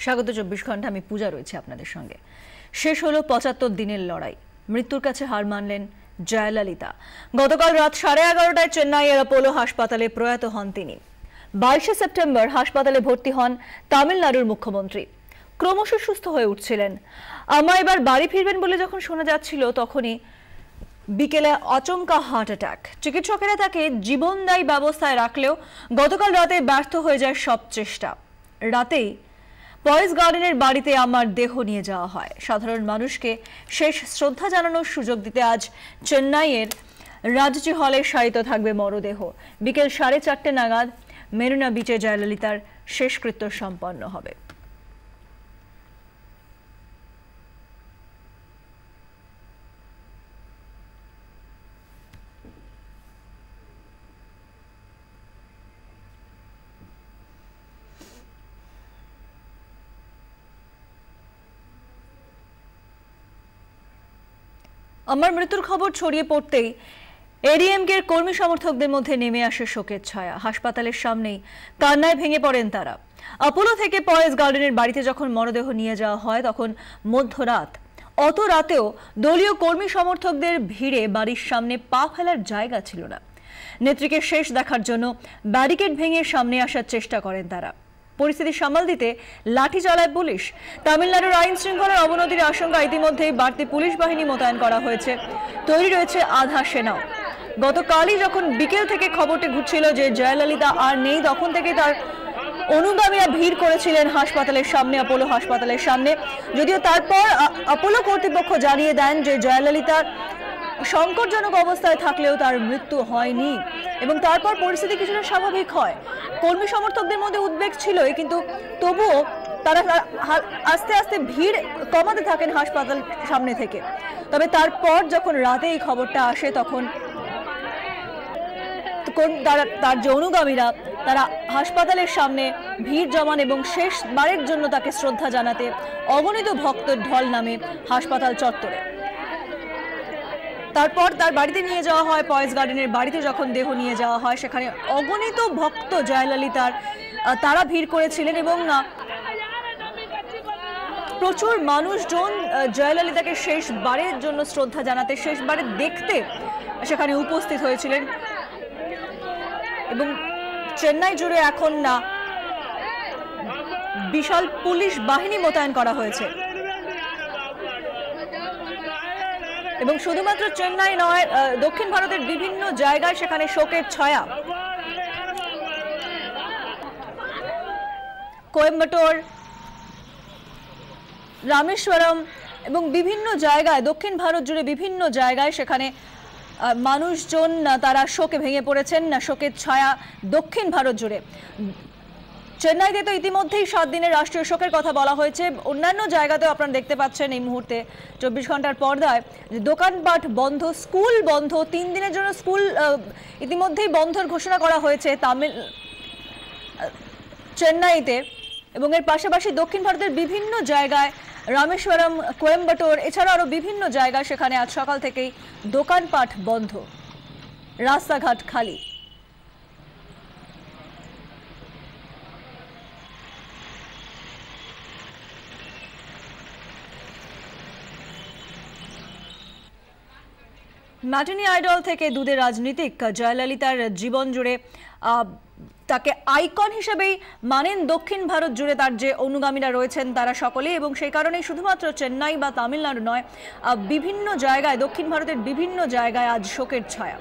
স্বাগত 24 ঘন্টা। আমি পূজা রয়েছে আপনাদের সঙ্গে। শেষ হলো 75 দিনের লড়াই। মৃত্যুর কাছে হার মানলেন জয়ললিতা। গতকাল রাত 11:30টায় চেন্নাইয়ের অ্যাপোলো হাসপাতালে প্রয়াত হন তিনি। 22শে সেপ্টেম্বর হাসপাতালে ভর্তি হন তামিলনাড়ুর মুখ্যমন্ত্রী। ক্রমশ সুস্থ হয়ে উঠছিলেন। এবার বাড়ি ফিরবেন বলে যখন শোনা যাচ্ছিল, তখনই বিকেলে আচমকা হার্ট অ্যাটাক। চিকিৎসকেরা তাকে জীবনদায়ী ব্যবস্থায় রাখলেও গতকাল রাতে ব্যর্থ হয়ে যায় সব চেষ্টা। রাতেই পয়েজ গার্ডেনের বাড়িতে আমার দেহ নিয়ে যাওয়া হয়। সাধারণ মানুষকে শেষ শ্রদ্ধা জানানোর সুযোগ দিতে আজ চেন্নাইয়ের রাজজি হলে শায়িত থাকবে মরদেহ। বিকেল 4:30 নাগাদ মেরিনা বিচে জয়ললিতার শেষকৃত্য সম্পন্ন হবে। আমার মৃত্যুর খবর ছড়িয়ে পড়তেই এডিএমকের কর্মী সমর্থকদের মধ্যে নেমে আসে শোকের ছায়া। হাসপাতালের সামনেই কান্নায় ভেঙে পড়েন তারা। অ্যাপোলো থেকে পয়েজ গার্ডেনের বাড়িতে যখন মরদেহ নিয়ে যাওয়া হয়, তখন মধ্যরাত। অত রাতেও দলীয় কর্মী সমর্থকদের ভিড়ে বাড়ির সামনে পা ফেলার জায়গা ছিল না। নেত্রীকে শেষ দেখার জন্য ব্যারিকেড ভেঙে সামনে আসার চেষ্টা করেন তারা। পরিস্থিতি সামাল দিতে লাঠি চালায় পুলিশ। তামিলনাড়ুর আইন শৃঙ্খলার অবনতির আশঙ্কা ইতিমধ্যেই বাড়তি পুলিশ বাহিনী মোতায়েন করা হয়েছে। তৈরি রয়েছে আধা সেনাও। গতকালই যখন বিকেল থেকে খবরটি ঘুরছিল যে জয়ললিতা আর নেই, তখন থেকে তার অনুগামীরা ভিড় করেছিলেন হাসপাতালের সামনে, অ্যাপোলো হাসপাতালের সামনে। যদিও তারপর অ্যাপোলো কর্তৃপক্ষ জানিয়ে দেন যে জয়ললিতার সংকটজনক অবস্থায় থাকলেও তার মৃত্যু হয়নি এবং তারপর পরিস্থিতি কিছুটা স্বাভাবিক হয়। কর্মী সমর্থকদের মধ্যে উদ্বেগ ছিলই, কিন্তু তবুও তারা আস্তে আস্তে ভিড় কমাতে থাকেন হাসপাতাল সামনে থেকে। তবে তারপর যখন রাতে এই খবরটা আসে, তখন তার যে অনুগামীরা তারা হাসপাতালের সামনে ভিড় জমান এবং শেষবারের জন্য তাকে শ্রদ্ধা জানাতে অগণিত ভক্তের ঢল নামে হাসপাতাল চত্বরে। তারপর তার বাড়িতে নিয়ে যাওয়া হয়, পয়েজ গার্ডেনের বাড়িতে যখন দেহ নিয়ে যাওয়া হয়, সেখানে অগণিত ভক্ত জয়ললিতার তারা ভিড় করেছিলেন এবং প্রচুর মানুষজন জয়ললিতাকে শেষবারের জন্য শ্রদ্ধা জানাতে, শেষবারে দেখতে সেখানে উপস্থিত হয়েছিলেন। এবং চেন্নাই জুড়ে এখন বিশাল পুলিশ বাহিনী মোতায়েন করা হয়েছে। এবং শুধুমাত্র চেন্নাই নয়, দক্ষিণ ভারতের বিভিন্ন জায়গায় সেখানে শোকের ছায়া। কোয়েম্বাটোর, রামেশ্বরম এবং বিভিন্ন জায়গায়, দক্ষিণ ভারত জুড়ে বিভিন্ন জায়গায় সেখানে মানুষজন তারা শোকে ভেঙে পড়েছেন। শোকের ছায়া দক্ষিণ ভারত জুড়ে। চেন্নাইতে তো ইতিমধ্যেই 7 দিনের রাষ্ট্রীয় শোকের কথা বলা হয়েছে। অন্যান্য জায়গাতেও আপনারা দেখতে পাচ্ছেন এই মুহূর্তে 24 ঘন্টার পর্দায় দোকানপাট বন্ধ, স্কুল বন্ধ। 3 দিনের জন্য স্কুল ইতিমধ্যেই বন্ধের ঘোষণা করা হয়েছে চেন্নাইতে। এবং এর পাশাপাশি দক্ষিণ ভারতের বিভিন্ন জায়গায়, রামেশ্বরম, কোয়েম্বাটোর এছাড়া আরও বিভিন্ন জায়গায় সেখানে আজ সকাল থেকেই দোকানপাট বন্ধ, রাস্তাঘাট খালি। ম্যাটিনি আইডল থেকে দুধের রাজনীতিক জয়ললিতার জীবন জুড়ে তাকে আইকন হিসেবেই মানেন দক্ষিণ ভারত জুড়ে তার যে অনুগামীরা রয়েছেন তারা সকলেই। এবং সেই কারণেই শুধুমাত্র চেন্নাই বা তামিলনাড়ু নয়, বিভিন্ন জায়গায়, দক্ষিণ ভারতের বিভিন্ন জায়গায় আজ শোকের ছায়া।